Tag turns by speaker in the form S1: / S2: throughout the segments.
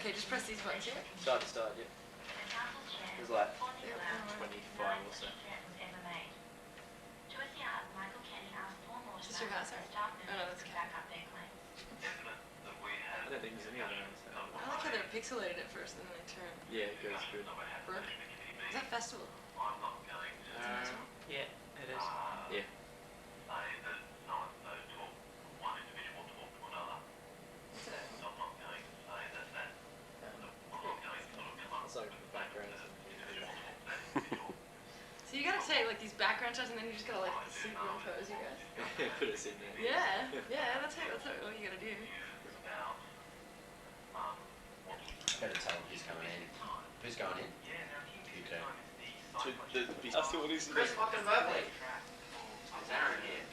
S1: Okay, just press these buttons here.
S2: Start to start, yeah. There's like 25 or so.
S1: Is this your house? Oh no, that's Cat.
S2: I don't think there's any other ones.
S1: I like how they're pixelated at first and then they turn.
S2: Yeah, it goes good.
S1: Brooke? Is that Festival?
S2: Yeah, it is. Yeah. It's like backgrounds.
S1: So you gotta say like these background shots and then you just gotta like superimpose you guys.
S2: Put us in there.
S1: Yeah, that's what you gotta do.
S3: Better tell him who's coming in. Who's going in? You do.
S2: That's what it is.
S3: Chris fucking Mobley. There's Aaron here.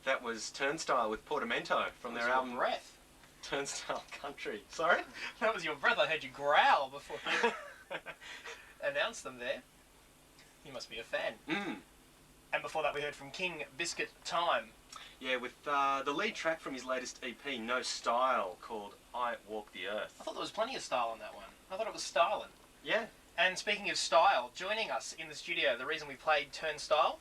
S4: That was Turnstyle with Portamento from their album
S5: Breath.
S4: Turnstyle Country. Sorry?
S5: That was your breath. I heard you growl before you announced them there. You must be a fan. And before that we heard from King Biscuit Time.
S4: Yeah, with the lead track from his latest EP, No Style, called I Walk the Earth.
S5: I thought there was plenty of style on that one. I thought it was styling.
S4: Yeah.
S5: And speaking of style, joining us in the studio, the reason we played Turnstyle,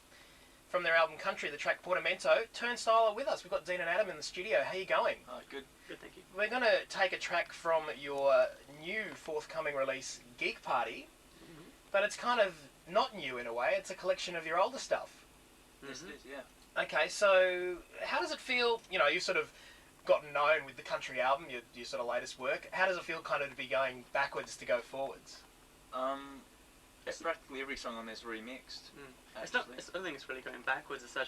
S5: from their album Country, the track Portamento, Turnstyle are with us. We've got Dean and Adam in the studio. How you going?
S4: Good.
S2: Good, thank you.
S5: We're going to take a track from your new forthcoming release, Geek Party, but it's kind of not new in a way. It's a collection of your older stuff.
S4: Yes, it is, yeah.
S5: Okay, so how does it feel, you know, you've sort of gotten known with the Country album, your sort of latest work. How does it feel kind of to be going backwards to go forwards?
S2: Practically every song on this remixed. I don't think it's really going backwards as such.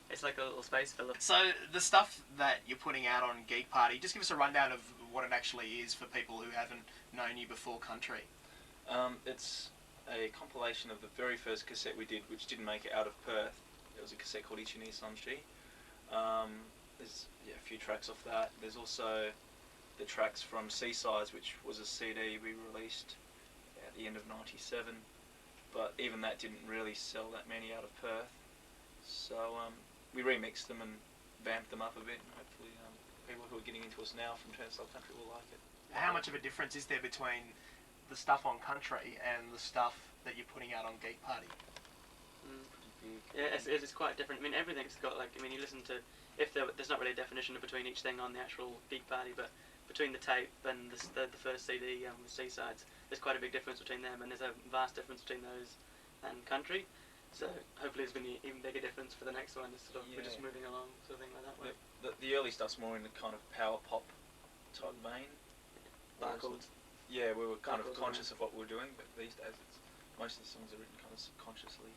S2: It's like a little space filler.
S5: So the stuff that you're putting out on Geek Party, just give us a rundown of what it actually is for people who haven't known you before Country.
S2: It's a compilation of the very first cassette we did, which didn't make it out of Perth. It was a cassette called Ichini Sanchi. There's a few tracks off that. There's also the tracks from Seasides, which was a CD we released at the end of '97, but even that didn't really sell that many out of Perth. So we remixed them and vamped them up a bit, and hopefully people who are getting into us now from Turnstyle Country will like it.
S5: How much of a difference is there between the stuff on Country and the stuff that you're putting out on Geek Party?
S6: Yeah, it's quite different. I mean, everything's got like, I mean, you listen to, there's not really a definition between each thing on the actual Geek Party, but between the tape and the first CD with Seasides, there's quite a big difference between them, and there's a vast difference between those and Country. So hopefully there's going to be an even bigger difference for the next one. It's sort of, we're just moving along, sort of thing like that way.
S2: The early stuff's more in the kind of power pop type vein.
S6: Barcodes.
S2: Yeah, we were kind of conscious of what we were doing, but these days most of the songs are written kind of subconsciously.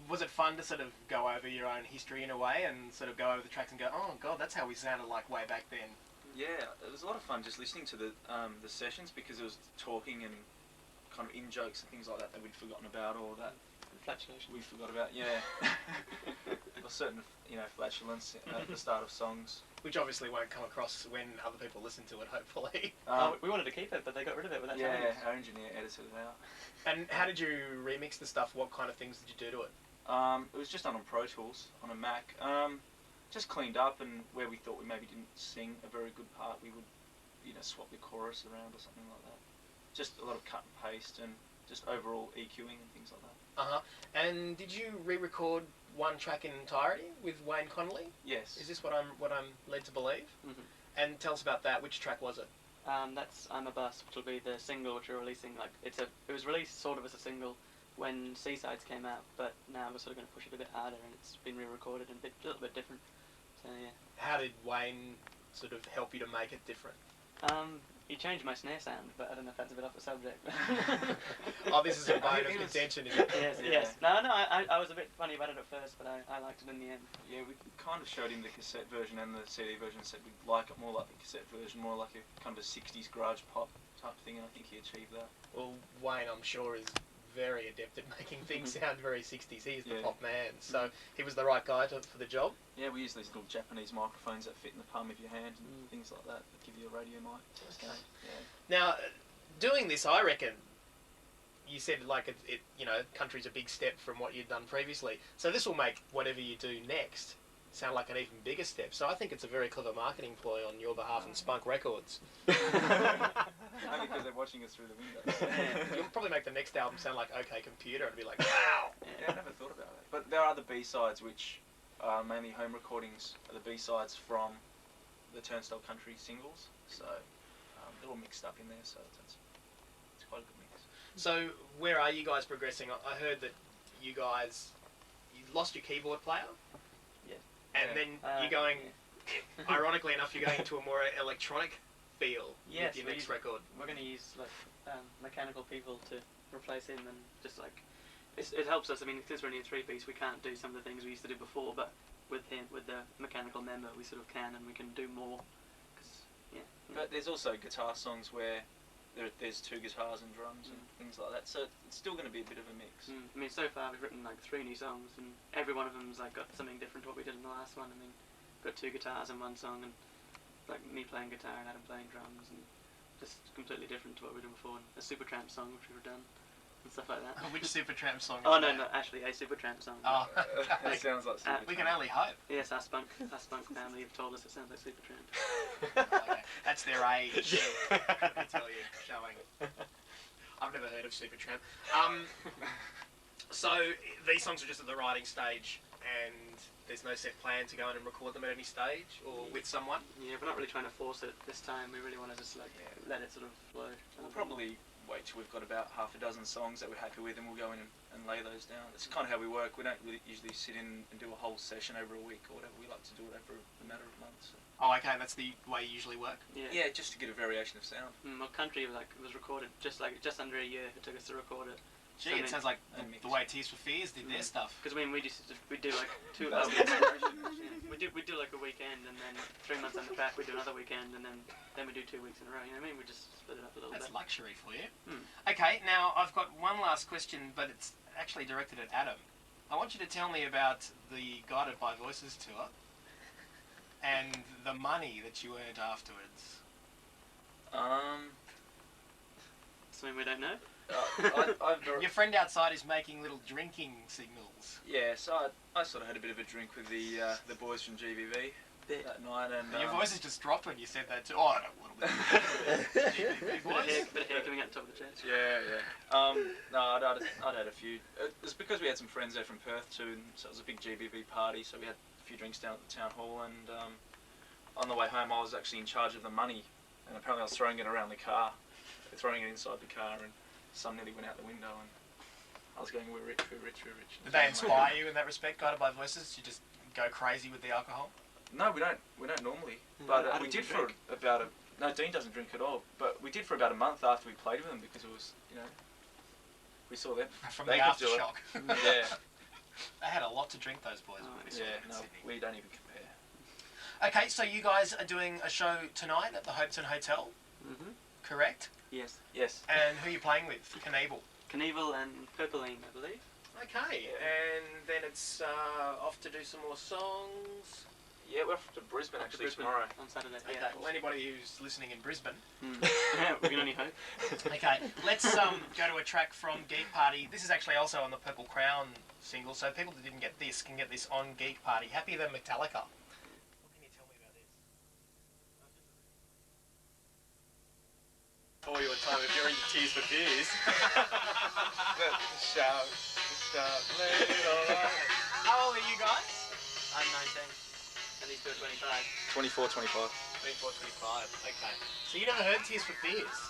S5: Was it fun to sort of go over your own history in a way and sort of go over the tracks and go, oh god, that's how we sounded like way back then?
S2: Yeah, it was a lot of fun just listening to the sessions, because it was talking and kind of in jokes and things like that we'd forgotten about, or that
S6: Flatulation.
S2: we forgot about. Yeah, a certain flatulence at the start of songs,
S5: which obviously won't come across when other people listen to it. Hopefully.
S6: We wanted to keep it, but they got rid of it without telling us.
S2: Our engineer edited it out.
S5: And how did you remix the stuff? What kind of things did you do to it?
S2: It was just done on Pro Tools on a Mac. Just cleaned up, and where we thought we maybe didn't sing a very good part, we would, swap the chorus around or something like that. Just a lot of cut and paste and just overall EQing and things like that.
S5: And did you re-record one track in entirety with Wayne Connolly?
S2: Yes.
S5: Is this what I'm led to believe? And tell us about that. Which track was it?
S6: That's I'm a Bus, which will be the single which we're releasing. It was released sort of as a single when Seasides came out, but now we're sort of going to push it a bit harder, and it's been re-recorded and a little bit different. So yeah. How
S5: did Wayne sort of help you to make it different?
S6: He changed my snare sound, but I don't know if that's a bit off the subject.
S5: Oh, this is a bone of contention, is it?
S6: Yes. No, I was a bit funny about it at first, but I liked it in the end.
S2: Yeah, we kind of showed him the cassette version and the CD version, said we'd like it more like the cassette version, more like a kind of a 60s garage pop type thing, and I think he achieved that.
S5: Well, Wayne, I'm sure, is very adept at making things sound very 60s. He's the pop man, so he was the right guy for the job.
S2: Yeah, we use these little Japanese microphones that fit in the palm of your hand and things like that give you a radio mic.
S5: Okay. Yeah. Now, doing this, I reckon you said like country's a big step from what you'd done previously. So this will make whatever you do next sound like an even bigger step. So I think it's a very clever marketing ploy on your behalf and Spunk Records.
S2: Only because they're watching us through the window.
S5: You'll probably make the next album sound like OK Computer and be like, wow.
S2: Yeah, I never thought about that. But there are the B-sides, which are mainly home recordings, are the B-sides from the Turnstyle country singles. So they're all mixed up in there, so it's quite a good mix.
S5: So where are you guys progressing? I heard that you lost your keyboard player.
S6: Yeah.
S5: And then you're going, ironically enough, you're going into a more electronic feel with your next record.
S6: We're going to use like mechanical people to replace him, and just like it helps us. I mean, since we're only a three-piece, we can't do some of the things we used to do before, but with the mechanical member, we sort of can, and we can do more.
S2: But there's also guitar songs where there's two guitars and drums and things like that, so it's still going to be a bit of a mix.
S6: I mean, so far we've written like 3 new songs, and every one of them's like got something different to what we did in the last one. I mean, got 2 guitars in one song, and like me playing guitar and Adam playing drums, and just completely different to what we did before. And a Supertramp song which we've done, and stuff like that.
S5: Which Supertramp song?
S6: Oh no, actually a Supertramp song.
S5: Oh,
S2: It sounds like Supertramp.
S5: we can only hope.
S6: Yes, our Spunk family have told us it sounds like Supertramp.
S5: Okay. That's their age. I tell you, showing. I've never heard of Supertramp. So these songs are just at the writing stage, and there's no set plan to go in and record them at any stage or with someone.
S6: Yeah, we're not really trying to force it this time. We really want to just like let it sort of flow.
S2: We'll probably wait till we've got about half a dozen songs that we're happy with, and we'll go in and lay those down. It's kind of how we work. We don't really usually sit in and do a whole session over a week or whatever. We like to do it over a matter of months.
S5: Oh, okay, that's the way you usually work?
S2: Yeah, just to get a variation of sound.
S6: Well, Country was recorded just under a year. It took us to record it.
S5: Gee, it sounds like the way Tears for Fears did their stuff.
S6: Because I mean, we do like 2 we do like a weekend, and then 3 months on the track we do another weekend, and then we do 2 weeks in a row. You know what I mean? We just split it up a little bit.
S5: That's luxury for you. Okay, now I've got one last question, but it's actually directed at Adam. I want you to tell me about the Guided by Voices tour and the money that you earned afterwards.
S6: Something we don't know.
S5: Your friend outside is making little drinking signals.
S2: Yeah, so I sort of had a bit of a drink with the boys from GBV that night, and
S5: your voice has just dropped when you said that too. Oh, I know a little bit. GBV boys.
S6: Bit of hair coming out the top of the chest.
S2: Yeah. No, I'd had a few. It was because we had some friends there from Perth too, and so it was a big GBV party. So we had a few drinks down at the town hall, and on the way home I was actually in charge of the money, and apparently I was throwing it around the car, throwing it inside the car, and some nearly went out the window, and I was going, we're rich.
S5: Did they inspire you in that respect, Guided by Voices? You just go crazy with the alcohol?
S2: No, we don't normally. But we did for about no, Dean doesn't drink at all. But we did for about a month after we played with them, because it was, we saw them.
S5: From
S2: they
S5: the aftershock.
S2: Yeah.
S5: They had a lot to drink, those boys.
S2: We don't even compare.
S5: Okay, so you guys are doing a show tonight at the Hopetoun Hotel, correct?
S6: Yes.
S5: And who are you playing with?
S6: Knievel and Purpleine, I believe.
S5: Okay, and then it's off to do some more songs.
S2: Yeah, we're off to Brisbane tomorrow.
S6: On Saturday.
S5: Okay, well, anybody who's listening in Brisbane.
S6: We can only hope.
S5: Okay, let's go to a track from Geek Party. This is actually also on the Purple Crown single, so people that didn't get this can get this on Geek Party. Happier Than Metallica. What can you tell me about this? For you a time if you're into Tears for Fears. Shout, how old are you guys?
S6: I'm 19. And these two are 25.
S2: 24, 25.
S5: 24, 25. Okay. So you never heard Tears for Fears?